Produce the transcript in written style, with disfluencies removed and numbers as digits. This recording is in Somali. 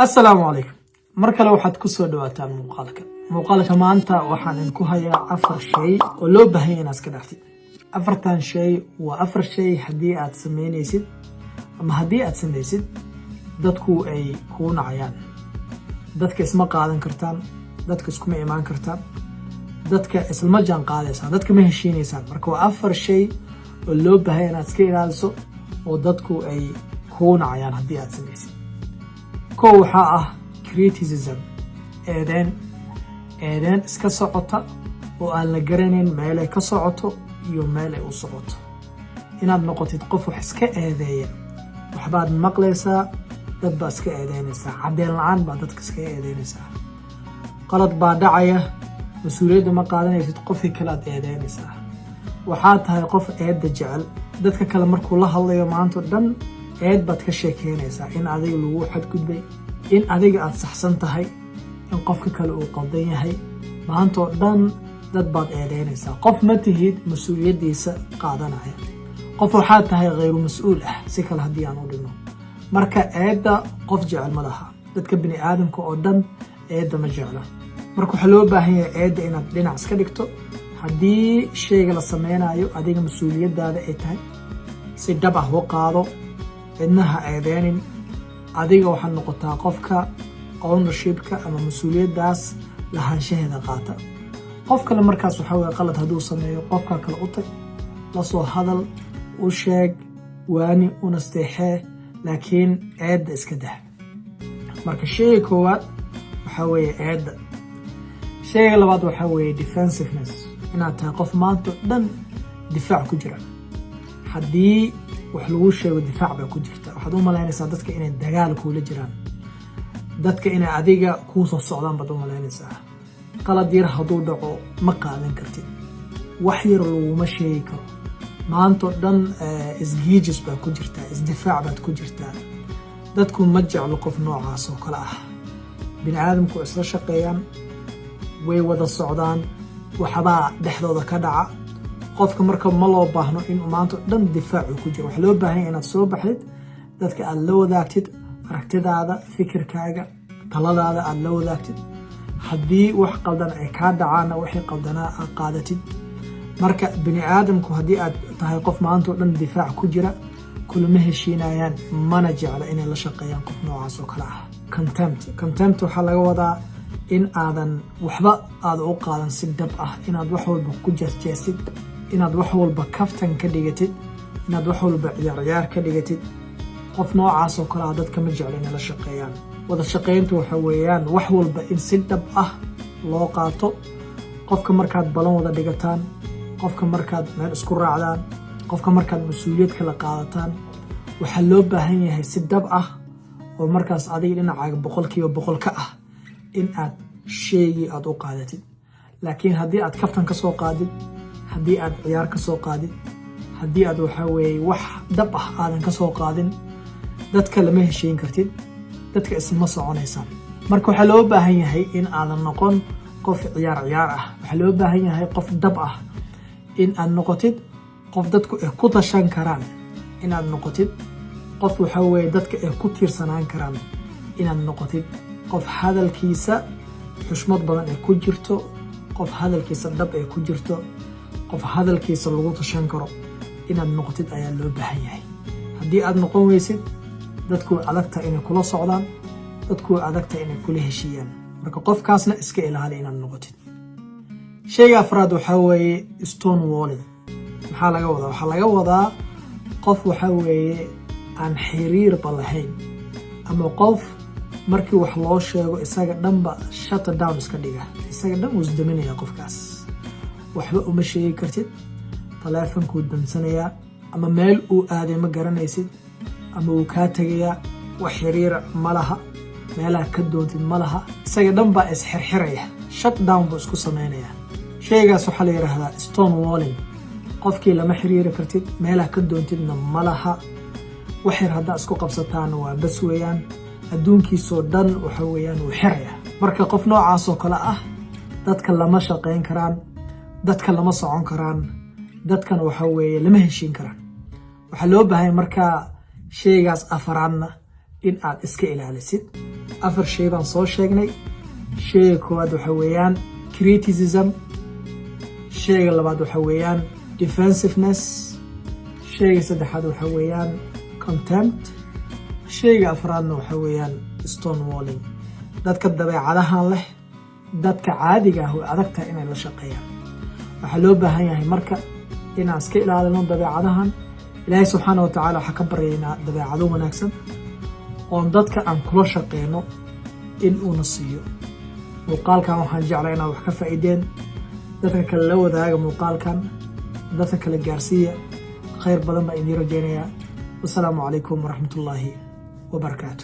السلام عليكم. مركله waxaad ku soo dhawaataan muuqaalka maanta waxaan idinku hayaa afar shay oo loo baahan yahay iska dhaftid. afartan shay waa afar shay hadii aad sameynaysid ama hadii aad sameeysid dadku ay ku nacayaan. dadka isma qaadan kartaan, dadka isku ma imaan kartaan, dadka isma jaan qaadaysan, dadka ma heshiinaysan. Marka waa afar shay oo loo baahan yahay iska ilaaliso oo dadku ay ku nacayaan hadii aad sameeysid. كو waxaa criticism eedayn iska socota oo aan la garanayn meel ay ka socoto iyo meel ay u socoto. inaad noqotid qof wax iska eedeeya, waxbaad maqlaysaa, dad baa iska eedeynaysaa, cadeen la'aan baa dadka iska eedeynaysaa. qalad baa dhacaya, mas'uuliyadda ma qaadanaysid, qofkii kale aad eedeynaysaa. waxaa tahay qof eedda jecel, dadka kale markuu la hadlayo maanta dhan eed baad ka sheekeynaysaa in adiga lagu xadgudbay, in adiga aad saxsan tahay, in qofka kale uu qaldan yahay. maanta dhan dad baad eedeynaysaa. qof ma tihid mas'uuliyadiisa qaadanaya. qof waxaa tahay غير مسؤول si kale hadii aan u dhigno. marka eedda qof jecel ma laha. dadka bini aadamka oo dhan eedda ma jecla. marka waxa loo baahan yahay eedda inaad dhinac iska dhigto. hadii shayga la sameynayo adiga mas'uuliyadaada ay tahay, si dhab ah u qaado, إنها أيدين أديك وحن نقطة قفك ownershipka ama mas'uuliyadaas lahaanshaheeda qaata. qofka la markaas waxa weey qalad haduu sameeyo qofka kale u tag, la soo hadal, u sheeg, waani u nasteexee, laakiin eedda iska dah. marka shayga koowaad waxa weey eedda. shayga labaad waxa weey defensiveness, inaad tahay qof maanta dhan difaac ku jira. haddii wax lagu sheego difaac baa ku jirta, waxaad u malaynaysaa dadka inay dagaal kula jiraan, dadka inay adiga ku soo socdaan baad u malaynaysaa. qalad yar hadduu dhaco ma qaadan kartid, wax yar laguma sheegi karo. maanta dhan isgiijis baa ku jirtaa, isdifaac baad ku jirtaa. dadku ma jeclo qof noocaas oo kale ah. bini aadamku isla shaqeeyaan, way wada socdaan, waxbaa dhexdooda ka dhaca. qofka marka ma loo baahno in maanta dhan difaac ku jiro. waxa loo baahan inaad soo baxdid, dadka aad la wadaagtid aragtidaada, fikirkaaga, taladaada aad la wadaagtid. haddii wax qaldan ay ka dhacaan, wixii qaldanaa aad qaadatid. marka bini aadamku haddii aad tahay qof maanta dhan difaac ku jira, kulama heshiinayaan, mana jecla inay la shaqeeyaan qof noocaas oo kale ah. contempt waxaa laga wadaa in aadan waxba aad u qaadan si dhab ah, inaad wax walba ku jeesjeesid, inaad wax walba kaftan ka dhigatid, inaad wax walba ciyaar ka dhigatid. qof noocaas oo kale ah dadka ma jecla inay la shaqeeyaan. wada shaqeyntu waxa weeyaan wax walba in si dhab ah loo qaato. qofka markaad balan wada dhigataan, qofka markaad meel isku raacdaan, qofka markaad mas'uuliyad kala qaadataan, waxaa loo baahan yahay si dhab ah oo markaas adiga dhinacaaga 100% ka ah in aad sheegi aad u qaadatid. laakiin haddii aad kaftan ka soo qaadid, haddii aad ciyaar ka soo qaadid, haddii aad waxa weey wax dhab ah aadan ka soo qaadin, dadka lama heshiin kartid, dadka isma soconaysaan. marka waxa loo baahan yahay in aadan noqon qof ciyaar ah. waxa loo baahan yahay qof dhab ah, in aad noqotid qof dadku ay ku tashan karaan, in aad noqotid qof waxa weey dadka ay ku tiirsanaan karaan, in aad noqotid qof hadalkiisa xushmad badan ay ku jirto, qof hadalkiisa dhab ay ku jirto, qof hadalkiisa lagu tashan karo. inaad noqotid ayaa loo baahan yahay. haddii aad noqon weysid, dadku adagta inay kula socdaan, dadku adagta inay kula heshiiyaan. marka qofkaasna iska ilaali inaad noqotid. shayga afraad waxa weeye stone walling. maxaa laga wadaa? waxaa laga wadaa qof waxa weeye aan xiriir lahayn, ama qof markii wax loo sheego isaga dhanba shut down iska dhiga, isaga dhan uu isdaminaya. qofkaas waxba uma sheegi kartid, taleefankuu damsanaya, ama meel uu aaday ma garanaysid, ama uu kaa tagaya, wax xiriir ma laha, meelaha ka doontid ma laha. isaga dhan baa isxirxiraya, shut down buu isku sameynaya. shaygaas waxaa la yiraahdaa stone walling. qofkii lama xiriiri kartid, meelaha ka doontidna ma laha. wax yar haddaa isku qabsataan waa bas weeyaan, adduunkiisoo dhan waxa weeyaan uu xiraya. marka qof noocaas oo kale ah dadka lama shaqeyn karaan, dadka lama socon karaan, dadkan waxa weeye lama heshiin karaan. waxaa loo baahan marka shaygaas afaraadna in aad iska ilaalisid. 4 shay baan soo sheegnay. Shayga koowaad waxa weeyaan criticism. Shayga labaad waxa weeyaan defensiveness. Shayga saddexaad waxa weeyaan contempt. Shayga afraadna waxa weeyaan stonewalling. dadka dabeecadahan leh dadka caadiga ah way adag tahay inay la shaqeeyaan. waxaa loo baahan yahay marka inaan iska ilaalino dabeecadahan. ilaahay subxaanahu wa tacaala waxaa ka baryaynaa dabeecado wanaagsan oon dadka aan kula shaqeyno in uuna siiyo. muuqaalkan waxaan jeclaa inaad wax ka faa'iideen. dadka kale la wadaaga muuqaalkan, dadka kale gaarsiiya. khayr badan baa idiin rajaynayaa. wasalaamu calaykum waraxmatullaahi wabarakaatu.